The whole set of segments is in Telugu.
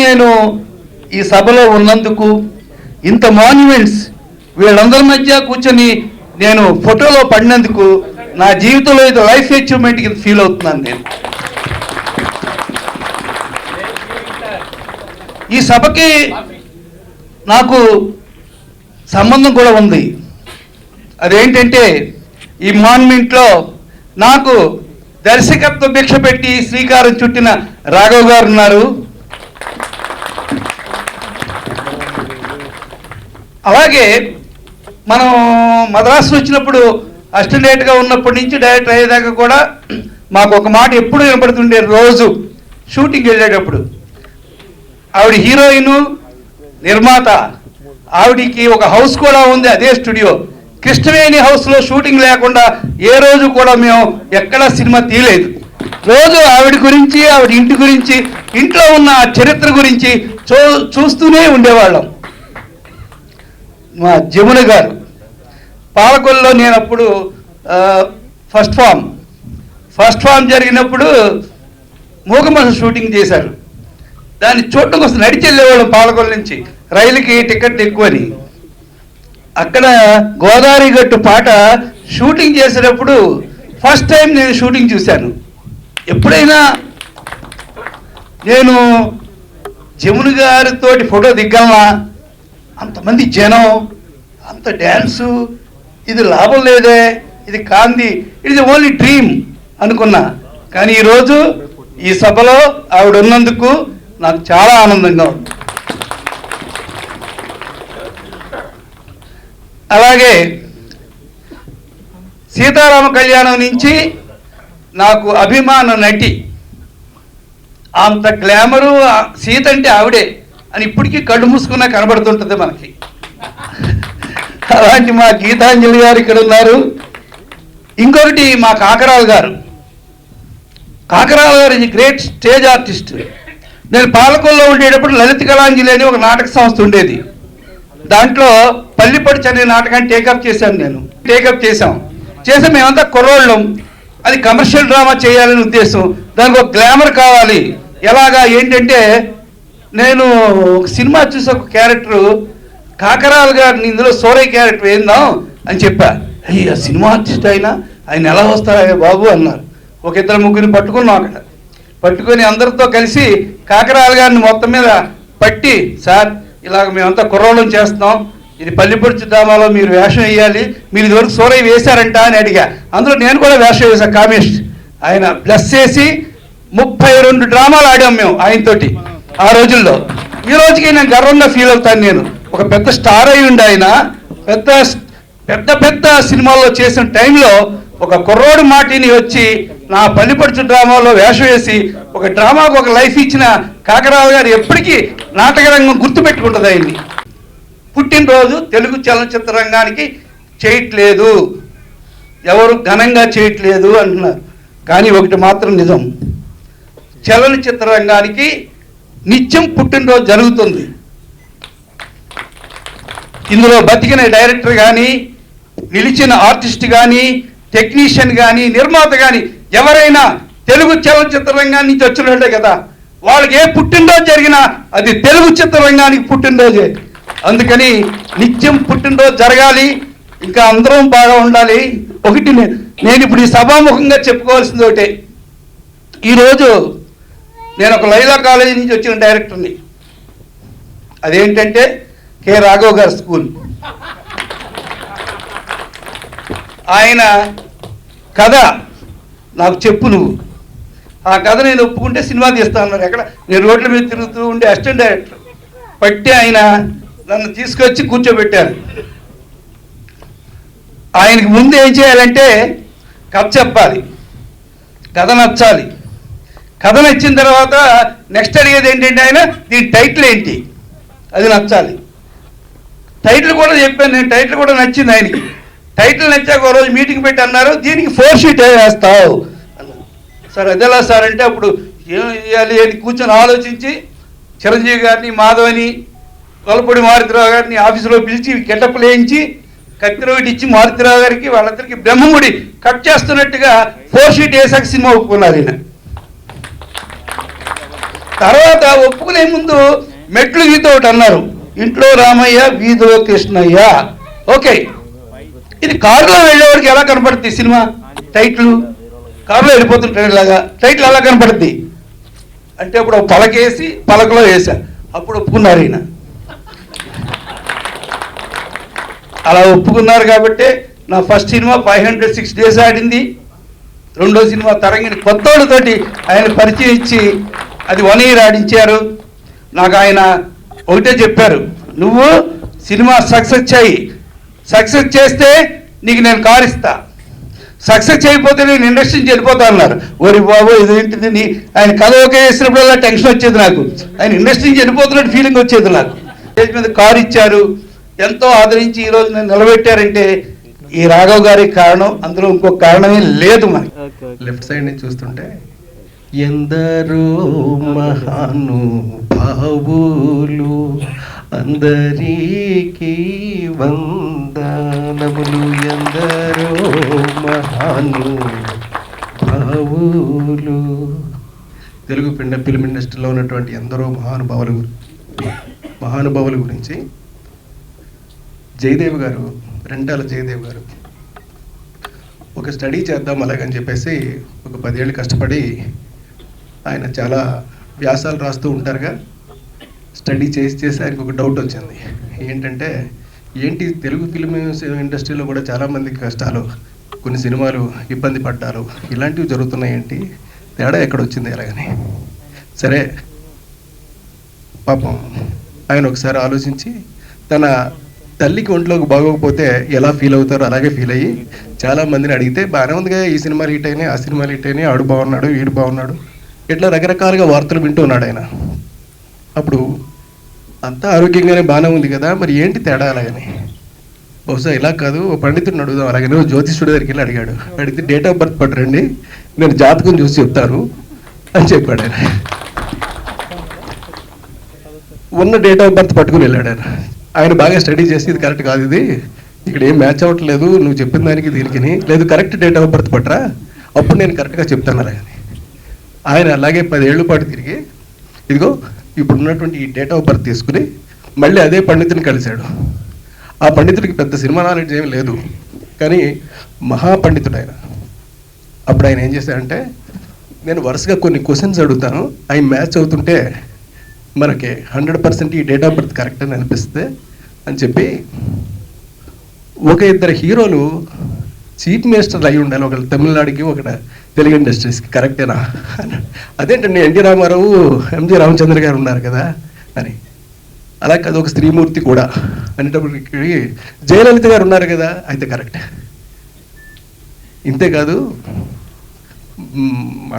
నేను ఈ సభలో ఉన్నందుకు, ఇంత మాన్యుమెంట్స్ వీళ్ళందరి మధ్య కూర్చొని నేను ఫోటోలో పడినందుకు నా జీవితంలో ఇది లైఫ్ అచీవ్మెంట్ కింద ఫీల్ అవుతున్నాను. నేను ఈ సభకి నాకు సంబంధం కూడా ఉంది. అదేంటంటే ఈ మాన్యుమెంట్లో నాకు దర్శకత్వ భిక్ష పెట్టి శ్రీకారం చుట్టిన రాఘవ్ గారు ఉన్నారు. అలాగే మనం మద్రాసు వచ్చినప్పుడు అసిస్టెంట్గా ఉన్నప్పటి నుంచి డైరెక్టర్ అయ్యేదాకా కూడా మాకు ఒక మాట ఎప్పుడు వినపడుతుండే. రోజు షూటింగ్ వెళ్ళేటప్పుడు ఆవిడ హీరోయిన్, నిర్మాత, ఆవిడికి ఒక హౌస్ కూడా ఉంది, అదే స్టూడియో. కృష్ణవేణి హౌస్లో షూటింగ్ లేకుండా ఏ రోజు కూడా మేము ఎక్కడా సినిమా తీయలేదు. రోజు ఆవిడ గురించి, ఆవిడ ఇంటి గురించి, ఇంట్లో ఉన్న చరిత్ర గురించి చూస్తూనే ఉండేవాళ్ళం. మా జమున గారు పాలకొల్లో నేను అప్పుడు ఫస్ట్ ఫామ్ జరిగినప్పుడు మూగమహల్ షూటింగ్ చేశారు. దాన్ని చూడటం కోసం నడిచి వెళ్ళేవాళ్ళం పాలకొల్లు నుంచి. రైలుకి టికెట్ ఎక్కువని. అక్కడ గోదావరి గట్టు పాట షూటింగ్ చేసేటప్పుడు ఫస్ట్ టైం నేను షూటింగ్ చూశాను. ఎప్పుడైనా నేను జమున గారితోటి ఫోటో దిగ్గలనా, అంతమంది జనం, అంత డ్యాన్సు, ఇది లాభం లేదే, ఇది కాంది, ఇది ఓన్లీ డ్రీమ్ అనుకున్నా. కానీ ఈరోజు ఈ సభలో ఆవిడ ఉన్నందుకు నాకు చాలా ఆనందంగా ఉంది. అలాగే సీతారామ కళ్యాణం నుంచి నాకు అభిమాన నటి, అంత గ్లామరు, సీత అంటే ఆవిడే అని ఇప్పటికీ కళ్ళు మూసుకున్నా కనబడుతుంటుంది మనకి. అలాంటి మా గీతాంజలి గారు ఇక్కడ ఉన్నారు. ఇంకొకటి మా కాకరాల గారు ఇది గ్రేట్ స్టేజ్ ఆర్టిస్ట్. నేను పాలకొల్లో ఉండేటప్పుడు లలిత కళాంజలి అని ఒక నాటక సంస్థ ఉండేది. దాంట్లో పల్లిపడి అనే నాటకాన్ని టేకప్ చేశాం. మేమంతా కుర్రోళ్ళం. అది కమర్షియల్ డ్రామా చేయాలని ఉద్దేశం. దానికి ఒక గ్లామర్ కావాలి. ఎలాగా ఏంటంటే నేను ఒక సినిమా చూసి ఒక క్యారెక్టరు కాకరాల గారిని ఇందులో సోరయ్య క్యారెక్టర్ ఏందాం అని చెప్పా. అయ్యా సినిమా ఆర్టిస్ట్ ఆయన ఎలా వస్తారా బాబు అన్నారు. ఒక ఇద్దరు ముగ్గురిని పట్టుకున్నాం. అక్కడ పట్టుకొని అందరితో కలిసి కాకరాల గారిని మొత్తం మీద పట్టి, సార్ ఇలాగ మేమంతా కుర్రోళ్ళం చేస్తున్నాం, ఇది పల్లిపొడుచు డ్రామాలో మీరు వేషం వేయాలి, మీరు ఇదివరకు సోరయ్య వేశారంట అని అడిగా. అందులో నేను కూడా వేషం వేశాను కామేష్. ఆయన ప్లస్ చేసి 32 డ్రామాలు ఆడాం మేము ఆయనతోటి ఆ రోజుల్లో. ఈ రోజుకి నేను గర్వంగా ఫీల్ అవుతాను. నేను ఒక పెద్ద స్టార్ అయి ఉండి ఆయన పెద్ద సినిమాల్లో చేసిన టైంలో ఒక కుర్రోడు మాటిని వచ్చి నా పల్లిపడుచు డ్రామాలో వేషం వేసి ఒక డ్రామాకు ఒక లైఫ్ ఇచ్చిన కాకరాల గారు ఎప్పటికీ నాటకరంగం గుర్తుపెట్టుకుంటుంది. ఆయన్ని పుట్టినరోజు తెలుగు చలనచిత్ర రంగానికి చేయట్లేదు, ఎవరు ఘనంగా చేయట్లేదు అంటున్నారు. కానీ ఒకటి మాత్రం నిజం, చలనచిత్ర రంగానికి నిత్యం పుట్టినరోజు జరుగుతుంది. ఇందులో బతికిన డైరెక్టర్ కానీ, నిలిచిన ఆర్టిస్ట్ కానీ, టెక్నీషియన్ కానీ, నిర్మాత కానీ ఎవరైనా తెలుగు చలనచిత్ర రంగాన్ని నుంచి వచ్చినట్టే కదా. వాళ్ళకి ఏ పుట్టినరోజు జరిగినా అది తెలుగు చిత్రరంగానికి పుట్టినరోజే. అందుకని నిత్యం పుట్టినరోజు జరగాలి, ఇంకా అందరం బాగా ఉండాలి. ఒకటి నేను ఇప్పుడు ఈ సభాముఖంగా చెప్పుకోవాల్సింది ఒకటే. ఈరోజు నేను ఒక లైలా కాలేజీ నుంచి వచ్చిన డైరెక్టర్ని. అదేంటంటే కె రాఘవ్ గారి స్కూల్. ఆయన కథ నాకు చెప్పు నువ్వు, ఆ కథ నేను ఒప్పుకుంటే సినిమా తీస్తా అన్నారు. ఎక్కడ నేను రోడ్ల మీద తిరుగుతూ ఉండే అసిస్టెంట్ డైరెక్టర్ పట్టి ఆయన నన్ను తీసుకొచ్చి కూర్చోబెట్టారు. ఆయనకి ముందు ఏం చేయాలంటే కథ చెప్పాలి, కథ నచ్చాలి. కథ నచ్చిన తర్వాత నెక్స్ట్ అడిగేది ఏంటంటే ఆయన దీని టైటిల్ ఏంటి, అది నచ్చాలి. టైటిల్ కూడా చెప్పాను నేను, టైటిల్ కూడా నచ్చింది ఆయనకి. టైటిల్ నచ్చాక ఒక రోజు మీటింగ్ పెట్టి అన్నారు దీనికి 4 షీట్ వేస్తావు అన్నారు. సార్ అదెలా సార్ అంటే అప్పుడు ఏం చేయాలి అని కూర్చొని ఆలోచించి చిరంజీవి గారిని, మాధవని, కొలపూడి మారుతిరావు గారిని ఆఫీసులో పిలిచి గెటప్లు వేయించి కత్తిర ఒకటి ఇచ్చి మారుతిరావు గారికి వాళ్ళందరికీ బ్రహ్మముడి కట్ చేస్తున్నట్టుగా 4 షీట్ వేసాక సినిమా ఒప్పుకున్నారు. ఈయన తర్వాత ఒప్పుకునే ముందు మెట్లు గీత ఒకటి అన్నారు, ఇంట్లో రామయ్య వీధిలో కృష్ణయ్య. ఓకే, ఇది కారులో వెళ్ళేవాడికి ఎలా కనపడుతుంది సినిమా టైటిల్? కారులో వెళ్ళిపోతుంటాడు ఇలాగా, టైటిల్ ఎలా కనపడుద్ది అంటే అప్పుడు పలకేసి పలకలో వేసా, అప్పుడు ఒప్పుకున్నారు ఈయన. అలా ఒప్పుకున్నారు కాబట్టి నా ఫస్ట్ సినిమా 506 days ఆడింది. రెండో సినిమా తరంగిణి కొత్తోళ్ళతోటి ఆయన పరిచయం ఇచ్చి అది 1 year ఆడించారు. నాకు ఆయన ఒకటే చెప్పారు, నువ్వు సినిమా సక్సెస్ చేస్తే నీకు నేను కారు ఇస్తా, సక్సెస్ చేయకపోతే నేను ఇండస్ట్రీ నుంచి వెళ్ళిపోతా అన్నారు. ఓరి బాబు ఇదేంటిది, ఆయన కథ ఓకే చేసినప్పుడల్లా టెన్షన్ వచ్చేది నాకు, ఆయన ఇండస్ట్రీ నుంచి వెళ్ళిపోతున్నట్టు ఫీలింగ్ వచ్చేది నాకు. స్టేజ్ మీద కారు ఇచ్చారు, ఎంతో ఆదరించి ఈరోజు నేను నిలబెట్టారంటే ఈ రాఘవ్ గారికి కారణం, అందులో ఇంకొక కారణమే లేదు. మనకి లెఫ్ట్ సైడ్ నుంచి చూస్తుంటే ఎందరో మహానుభావులు అందరికీ వందనములు, ఎందరో మహానుభావులు. తెలుగు ఫిల్మ్ ఇండస్ట్రీలో ఉన్నటువంటి ఎందరో మహానుభావుల గురించి జయదేవ్ గారు, రెంటాల జయదేవ్ గారు ఒక స్టడీ చేద్దాం అలాగని చెప్పేసి ఒక 10 ఏళ్ళు కష్టపడి ఆయన చాలా వ్యాసాలు రాస్తూ ఉంటారుగా. స్టడీ చేసి ఆయనకు ఒక డౌట్ వచ్చింది. ఏంటంటే తెలుగు ఫిల్మ్ ఇండస్ట్రీలో కూడా చాలామందికి కష్టాలు, కొన్ని సినిమాలు ఇబ్బంది పడ్డారు, ఇలాంటివి జరుగుతున్నాయి, ఏంటి తేడా ఎక్కడ వచ్చింది ఎలాగని. సరే పాపం ఆయన ఒకసారి ఆలోచించి తన తల్లికి ఒంట్లోకి బాగోకపోతే ఎలా ఫీల్ అవుతారో అలాగే ఫీల్ అయ్యి చాలామందిని అడిగితే బాగానే ఉందిగా, ఈ సినిమాలు హిట్ అయినాయి, ఆ సినిమాలు హిట్ అయినాయి, ఆడు బాగున్నాడు, వీడు బాగున్నాడు, ఇట్లా రకరకాలుగా వార్తలు వింటూ ఉన్నాడు ఆయన. అప్పుడు అంతా ఆరోగ్యంగానే బాగానే ఉంది కదా, మరి ఏంటి తేడా అలాగని. బహుశా ఇలా కాదు, ఓ పండితుడిని అడుగుదాం అలాగని జ్యోతిష్యుడి దగ్గరికి వెళ్ళి అడిగాడు. అడిగితే డేట్ ఆఫ్ బర్త్ పట్టరండి, నేను జాతకం చూసి చెప్తాను అని చెప్పాడు ఆయన. ఉన్న డేట్ ఆఫ్ బర్త్ పట్టుకుని వెళ్ళాడు ఆయన. ఆయన బాగా స్టడీ చేసి ఇది కరెక్ట్ కాదు, ఇది ఇక్కడ ఏం మ్యాచ్ అవ్వట్లేదు, నువ్వు చెప్పిన దానికి దీనికి లేదు, కరెక్ట్ డేట్ ఆఫ్ బర్త్ పట్టరా, అప్పుడు నేను కరెక్ట్గా చెప్తాను అలాగని. ఆయన అలాగే 10 ఏళ్ళ పాటు తిరిగి ఇదిగో ఇప్పుడు ఉన్నటువంటి ఈ డేట్ ఆఫ్ బర్త్ తీసుకుని మళ్ళీ అదే పండితుని కలిశాడు. ఆ పండితుడికి పెద్ద సినిమా నాలెడ్జ్ ఏమి లేదు, కానీ మహాపండితుడు ఆయన. అప్పుడు ఆయన ఏం చేశాడంటే, నేను వరుసగా కొన్ని క్వశ్చన్స్ అడుగుతాను, అవి మ్యాచ్ అవుతుంటే మనకి 100% ఈ డేట్ ఆఫ్ బర్త్ కరెక్ట్ అని అనిపిస్తే అని చెప్పి ఒక 2 హీరోలు చీఫ్ మినిస్టర్లు అయి ఉండాలి, ఒకళ్ళు తమిళనాడుకి, ఒకటి తెలుగు ఇండస్ట్రీస్కి, కరెక్టేనా? అదేంటండి ఎన్టీ రామారావు, ఎంజి రామచంద్ర గారు ఉన్నారు కదా అని. అలా కాదు, ఒక స్త్రీమూర్తి కూడా అనేటప్పటికి జయలలిత గారు ఉన్నారు కదా, అయితే కరెక్ట్. ఇంతేకాదు,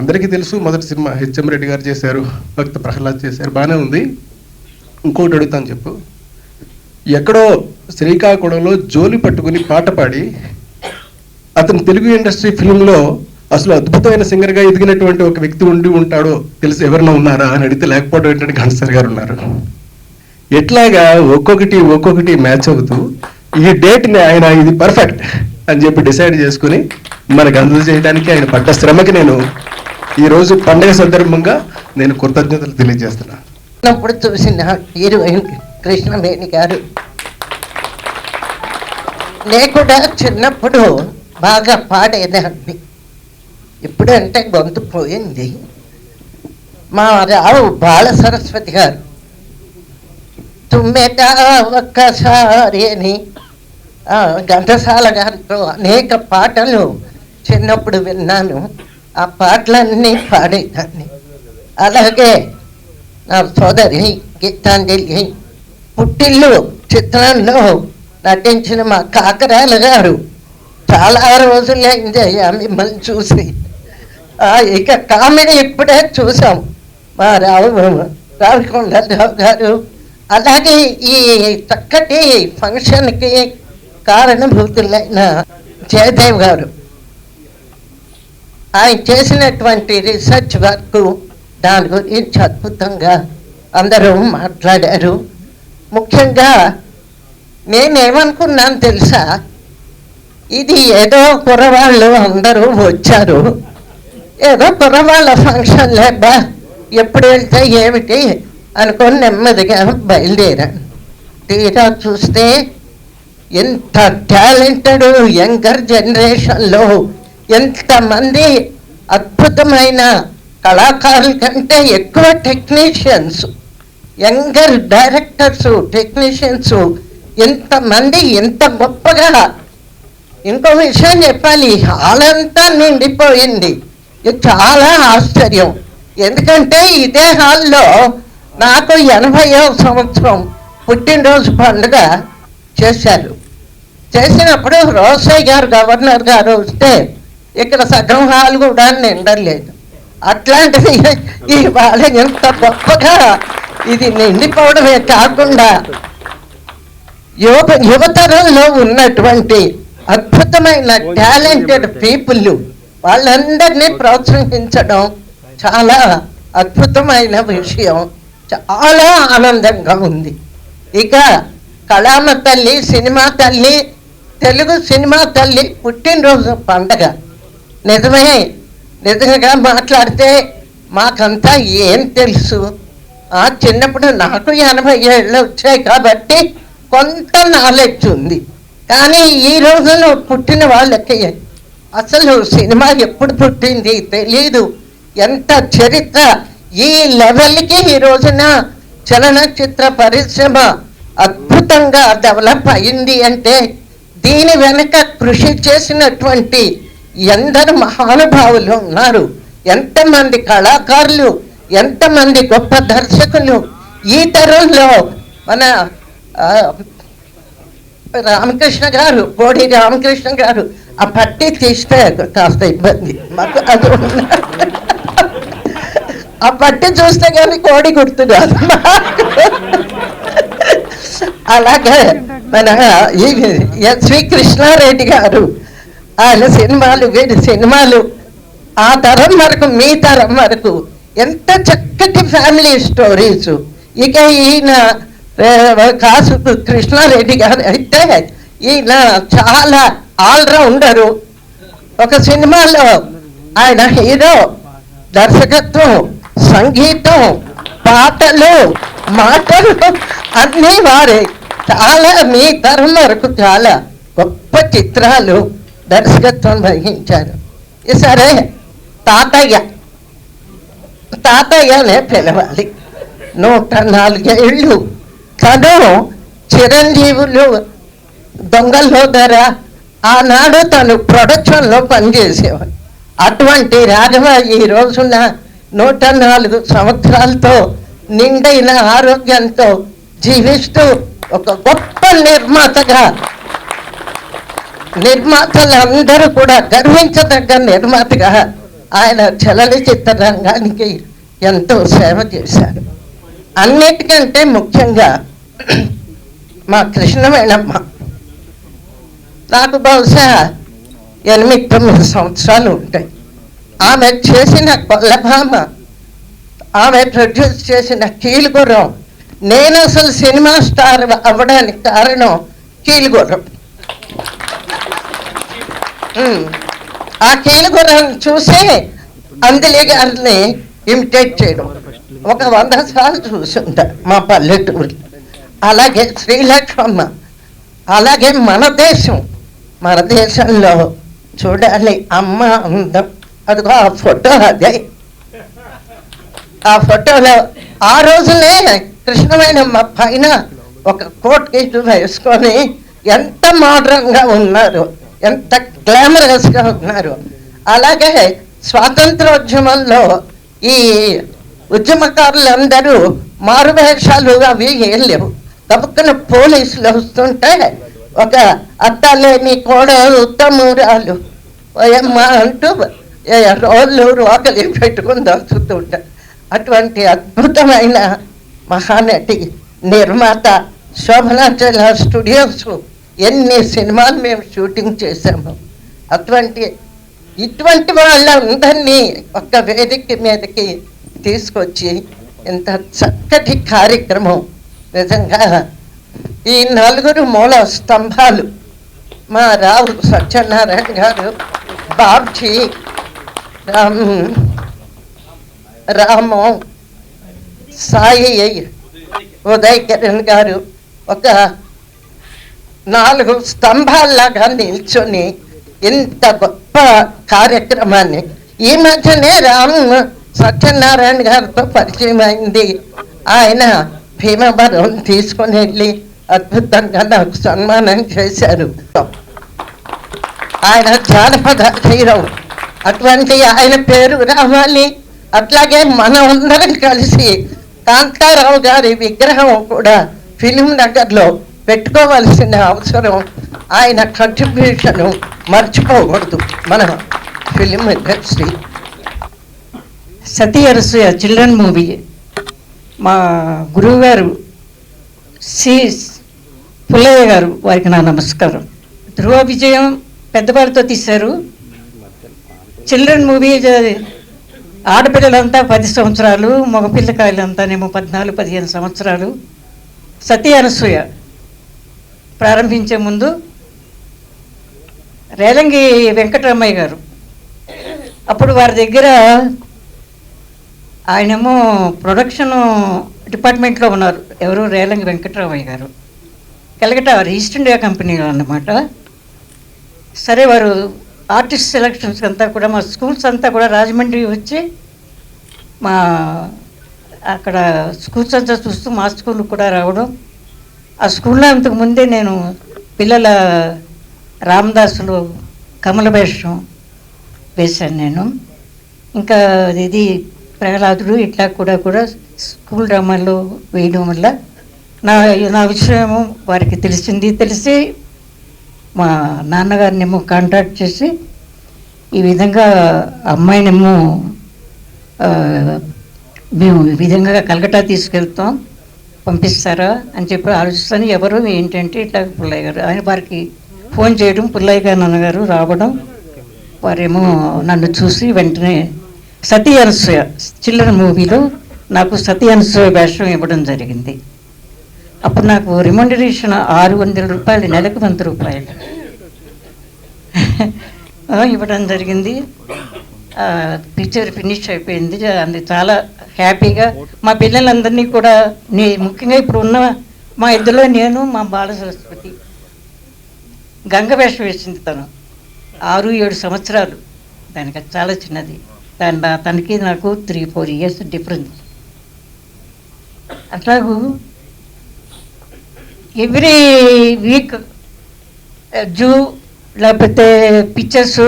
అందరికీ తెలుసు మొదటి సినిమా హెచ్ఎం రెడ్డి గారు చేశారు, భక్త ప్రహ్లాద్ చేశారు, బాగానే ఉంది. ఇంకోటి అడుగుతాను చెప్పు, ఎక్కడో శ్రీకాకుళంలో జోలి పట్టుకుని పాట పాడి అతను తెలుగు ఇండస్ట్రీ ఫిల్మ్లో అసలు అద్భుతమైన సింగర్గా ఎదిగినటువంటి ఒక వ్యక్తి ఉండి ఉంటాడో తెలిసి ఎవరైనా ఉన్నారా అని అడిగితే లేకపోవడం ఏంటంటే గణేశ్వర్ గారు ఉన్నారు. ఎట్లాగా ఒక్కొక్కటి మ్యాచ్ అవుతూ ఈ డేట్ని ఆయన ఇది పర్ఫెక్ట్ అని చెప్పి డిసైడ్ చేసుకుని మనకు అందజేయడానికి ఆయన పడ్డ శ్రమకి నేను ఈరోజు పండుగ సందర్భంగా నేను కృతజ్ఞతలు తెలియజేస్తున్నాను. చిన్నప్పుడు చూసిన హీరోయిన్ కృష్ణవేణి గారు, నేను కూడా చిన్నప్పుడు బాగా పాడేదాన్ని, ఇప్పుడంటే గొంతు పోయింది. మా రావు బాల సరస్వతి గారు తుమ్మెదా ఒక్కసారి అని ఘంటసాల గారితో అనేక పాటలు చిన్నప్పుడు విన్నాను. ఆ పాటలన్నీ పాడేదాన్ని. అలాగే నా సోదరి గీతాంజలి పుట్టిల్లు చిత్రంలో నటించిన మా కాకరాల గారు, చాలా రోజులైందయ్యా మిమ్మల్ని చూసి. ఇక కామెడీ ఇప్పుడే చూసాం, మా రావికొండరావు గారు. అలాగే ఈ చక్కటి ఫంక్షన్కి కారణభూతులైన జయదేవ్ గారు, ఆయన చేసినటువంటి రీసెర్చ్ వర్క్, దాని గురించి అద్భుతంగా అందరూ మాట్లాడారు. ముఖ్యంగా నేనేమనుకున్నాను తెలుసా, ఇది ఏదో కుర్రవాళ్ళు అందరూ వచ్చారు, ఏదో కుర్రవాళ్ళ ఫంక్షన్ లేబా ఎప్పుడు వెళ్తే ఏమిటి అనుకొని నెమ్మదిగా బయలుదేరాను. తీరా చూస్తే ఎంత టాలెంటెడ్ యంగర్ జనరేషన్లో ఎంతమంది అద్భుతమైన కళాకారుల కంటే ఎక్కువ టెక్నీషియన్స్, యంగర్ డైరెక్టర్స్, టెక్నీషియన్స్ ఎంతమంది ఎంత గొప్పగా. ఇంకో విషయం చెప్పాలి, హాల్ అంతా నిండిపోయింది. ఇది చాలా ఆశ్చర్యం. ఎందుకంటే ఇదే హాల్లో నాకు 80వ సంవత్సరం పుట్టినరోజు పండుగ చేశారు. చేసినప్పుడు రోసయ్య గారు, గవర్నర్ గారు వస్తే ఇక్కడ సగం హాల్ కూడా నిండలేదు. అట్లాంటిది ఇవాళ ఎంత గొప్పగా ఇది నిండిపోవడమే కాకుండా యువతరంలో ఉన్నటువంటి అద్భుతమైన టాలెంటెడ్ పీపుల్ వాళ్ళందరినీ ప్రోత్సహించడం చాలా అద్భుతమైన విషయం. చాలా ఆనందంగా ఉంది. ఇక కళామ తల్లి, సినిమా తల్లి, తెలుగు సినిమా తల్లి పుట్టినరోజు పండగ. నిజంగా మాట్లాడితే మాకంతా ఏం తెలుసు. చిన్నప్పుడు నాకు 80 ఏళ్ళు వచ్చాయి కాబట్టి కొంత నాలెడ్జ్ ఉంది. కానీ ఈ రోజున పుట్టిన వాళ్ళకి అసలు సినిమా ఎప్పుడు పుట్టింది తెలీదు. ఎంత చరిత్ర ఈ లెవెల్కి ఈ రోజున చలనచిత్ర పరిశ్రమ అద్భుతంగా డెవలప్ అయింది అంటే దీని వెనక కృషి చేసినటువంటి ఎందరు మహానుభావులు ఉన్నారు, ఎంతమంది కళాకారులు, ఎంతమంది గొప్ప దర్శకులు. ఈ తరంలో మన రామకృష్ణ గారు, కోడి రామకృష్ణ గారు ఆ పట్టి తీస్తే కాస్త ఇబ్బంది మాకు. అది ఆ పట్టి చూస్తే కానీ కోడి గుర్తురాదు. అలాగే మన ఎస్వి కృష్ణారెడ్డి గారు, ఆయన సినిమాలు, వీరి సినిమాలు ఆ తరం వరకు, మీ తరం వరకు ఎంత చక్కటి ఫ్యామిలీ స్టోరీస్. ఇక ఈయన కాసు కృష్ణారెడ్డి గారు అయితే ఈయన చాలా ఆల్రౌండరు. ఒక సినిమాలో ఆయన హీరో, దర్శకత్వం, సంగీతం, పాటలు, మాటలు అన్నీ వారే. చాలా మీ తరం వరకు చాలా గొప్ప చిత్రాలు దర్శకత్వం వహించారు. సరే, తాతయ్యనే పిలవాలి. 104 ఏళ్ళు. తను చిరంజీవులు, దొంగల్లో ధర, ఆనాడు తను ప్రొడక్షన్లో పనిచేసేవాడు. అటువంటి రాఘవ ఈ రోజున 104 సంవత్సరాలతో నిండైన ఆరోగ్యంతో జీవిస్తూ ఒక గొప్ప నిర్మాతలందరూ కూడా గర్వించదగ్గ నిర్మాతగా ఆయన చలనచిత్ర రంగానికి ఎంతో సేవ చేశారు. అన్నిటికంటే ముఖ్యంగా మా కృష్ణవేణమ్మ, నాకు బహుశా 8-9 సంవత్సరాలు ఉంటాయి. ఆమె చేసిన కొల్లభామ, ఆమె ప్రొడ్యూస్ చేసిన కీలుగుర్రం, నేను అసలు సినిమా స్టార్ అవ్వడానికి కారణం కీలుగుర్రం. ఆ కీలుగుర్రం చూసి అంజలి గారిని ఇమిటేట్ చేయడం ఒక 100 సార్లు చూసుంటా మా పల్లెటూరు. అలాగే శ్రీలక్ష్మమ్మ, అలాగే మన దేశంలో చూడాలి అమ్మ అందం. అదిగో ఆ ఫోటో, అదే ఆ ఫోటోలో ఆ రోజునే కృష్ణవేణమ్మ పైన ఒక కోట్ గిట్టు వేసుకొని ఎంత మోడ్రన్గా ఉన్నారు, ఎంత గ్లామరస్గా ఉన్నారు. అలాగే స్వాతంత్రోద్యమంలో ఈ ఉద్యమకారులందరూ మారువేషాలు అవి ఏం లేవు. తప్పకున పోలీసులు వస్తుంటే ఒక అత్తలేని కోడ ఉత్తమూరాలు ఓయమ్మ అంటూ రోకలి పెట్టుకుని దొరుకుతుంటారు. అటువంటి అద్భుతమైన మహానటి, నిర్మాత శోభనాచల స్టూడియోస్ ఎన్ని సినిమాలు మేము షూటింగ్ చేసాము. ఇటువంటి వాళ్ళందరినీ ఒక వేదిక మీదకి తీసుకొచ్చి ఇంత చక్కటి కార్యక్రమం. నిజంగా ఈ 4 మూల స్తంభాలు మా రావు సత్యనారాయణ గారు, బాబ్జీ, రాము, సాయి ఉదయ్ కిరణ్ గారు ఒక 4 స్తంభాల్లాగా నిల్చొని ఇంత గొప్ప కార్యక్రమాన్ని ఈ మధ్యనే రామ్ సత్యనారాయణ గారితో పరిచయం అయింది. ఆయన భీమవరం తీసుకుని వెళ్ళి అద్భుతంగా నాకు సన్మానం చేశారు. ఆయన జానపద హీరో. అటువంటి ఆయన పేరు రావాలి. అట్లాగే మనం అందరం కలిసి కాంతారావు గారి విగ్రహం కూడా ఫిలిం నగర్లో పెట్టుకోవాల్సిన అవసరం, ఆయన కంట్రిబ్యూషన్ మర్చిపోకూడదు మన ఫిలిం ఇండస్ట్రీ. సతీ అనసూయ చిల్డ్రన్ మూవీ మా గురువు గారు సి పుల్లయ్య గారు, వారికి నా నమస్కారం. ధ్రువ విజయం పెద్దవారితో తీశారు. చిల్డ్రన్ మూవీ ఆడపిల్లలంతా 10 సంవత్సరాలు, మగపిల్లకాయలంతానేమో 14-15 సంవత్సరాలు. సతీ అనసూయ ప్రారంభించే ముందు రేలంగి వెంకటరమయ్య గారు, అప్పుడు వారి దగ్గర ఆయనేమో ప్రొడక్షన్ డిపార్ట్మెంట్లో ఉన్నారు. ఎవరు? రేలంగి వెంకటరమయ్య గారు. కలకటా ఈస్ట్ ఇండియా కంపెనీలో అన్నమాట. సరే, వారు ఆర్టిస్ట్ సెలక్షన్స్ అంతా కూడా మా స్కూల్స్ అంతా కూడా రాజమండ్రి వచ్చి మా అక్కడ స్కూల్స్ అంతా చూస్తూ మా స్కూల్కి కూడా రావడం. ఆ స్కూల్లో అంతకుముందే నేను పిల్లల రామదాసులు కమల వేషం వేశాను నేను. ఇంకా ఇది ప్రహ్లాదుడు ఇట్లా కూడా స్కూల్ డ్రామాల్లో వేయడం వల్ల నా విషయము వారికి తెలిసి మా నాన్నగారినేమో కాంటాక్ట్ చేసి ఈ విధంగా అమ్మాయినేమో మేము ఈ విధంగా కలకటా తీసుకెళ్తాం, పంపిస్తారా అని చెప్పి ఆలోచిస్తాను. ఎవరు ఏంటంటే ఇట్లా పుల్లయ్య గారు, ఆయన వారికి ఫోన్ చేయడం, పుల్లయ్య గారు నాన్నగారు రావడం, వారేమో నన్ను చూసి వెంటనే సతీ అనసూయ చిల్డ్రన్ మూవీలో నాకు సతీ అనసూయ వేషం ఇవ్వడం జరిగింది. అప్పుడు నాకు రిమండరేషన్ 600 రూపాయలు, నెలకు 100 రూపాయలు ఇవ్వడం జరిగింది. పిక్చర్ ఫినిష్ అయిపోయింది. అది చాలా హ్యాపీగా మా పిల్లలందరినీ కూడా ముఖ్యంగా ఇప్పుడు ఉన్న మా ఇద్దరిలో నేను, మా బాల సరస్వతి గంగ వేషం వేసింది. తను 6-7 సంవత్సరాలు, దానికి చాలా చిన్నది. తనకి నాకు 3-4 ఇయర్స్ డిఫరెన్స్. అట్లాగూ ఎవ్రీ వీక్ జూ లేకపోతే పిక్చర్స్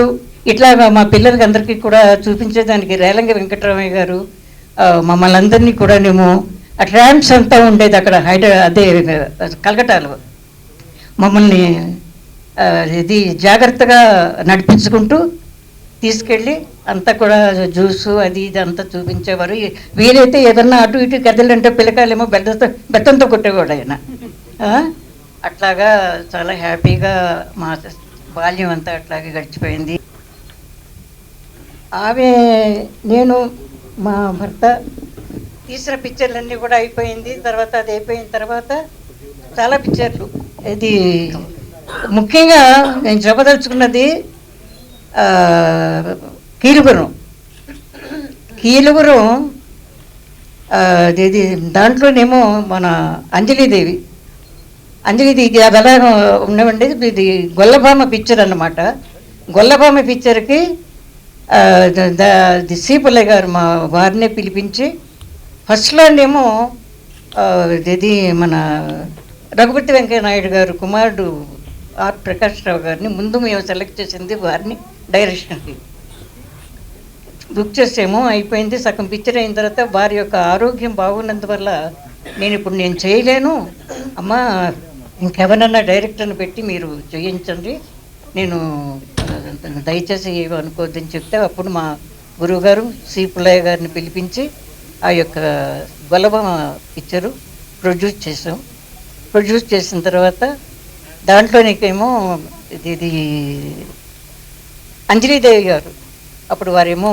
ఇట్లాగా మా పిల్లలకి అందరికీ కూడా చూపించేదానికి రేలంగి వెంకటరమయ్య గారు మమ్మల్ని అందరినీ కూడా మేము ఆ ట్రామ్స్ అంతా ఉండేది అక్కడ అదే కలకటాలో. మమ్మల్ని ఇది జాగ్రత్తగా నడిపించుకుంటూ తీసుకెళ్ళి అంతా కూడా జ్యూసు అది ఇది అంతా చూపించేవారు. వీలైతే ఏదన్నా అటు ఇటు కదలంటే పిల్లకాయలేమో బెత్తంతో కొట్టేవాడు ఆయన. అట్లాగా చాలా హ్యాపీగా మా బాల్యం అంతా అట్లాగే గడిచిపోయింది. ఆమె నేను మా భర్త తీసిన పిక్చర్లన్నీ కూడా అయిపోయింది. తర్వాత అది అయిపోయిన తర్వాత చాలా పిక్చర్లు, ఇది ముఖ్యంగా నేను చెప్పదలుచుకున్నది కీలుగురం ఇది దాంట్లోనేమో మన అంజలీదేవి అది అలా ఉండవండి. ఇది గొల్లభామ పిక్చర్ అన్నమాట. గొల్లభామ పిక్చర్కి సి పుల్లయ్య గారు మా వారినే పిలిపించి ఫస్ట్లోనేమో ఇది మన రఘుపతి వెంకయ్య నాయుడు గారు కుమారుడు ఆర్ ప్రకాష్ రావు గారిని ముందు మేము సెలెక్ట్ చేసింది, వారిని డైరెక్షన్కి బుక్ చేసేమో అయిపోయింది. సగం పిక్చర్ అయిన తర్వాత వారి యొక్క ఆరోగ్యం బాగున్నందువల్ల నేను చేయలేను అమ్మా, ఇంకెవరన్నా డైరెక్టర్ని పెట్టి మీరు చేయించండి, నేను దయచేసి ఏమీ అనుకోవద్దని చెప్తే అప్పుడు మా గురువుగారు సి పుల్లయ్య గారిని పిలిపించి ఆ యొక్క గొల్లభామ పిక్చరు ప్రొడ్యూస్ చేసిన తర్వాత దాంట్లో నీకేమో ఇది అంజలీదేవి గారు, అప్పుడు వారేమో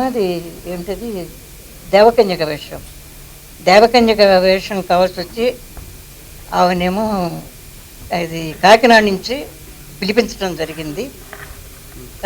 అది ఏమిటది దేవకన్యక వేషం కావాల్సి వచ్చి ఆమెనేమో అది కాకినాడ నుంచి పిలిపించడం జరిగింది.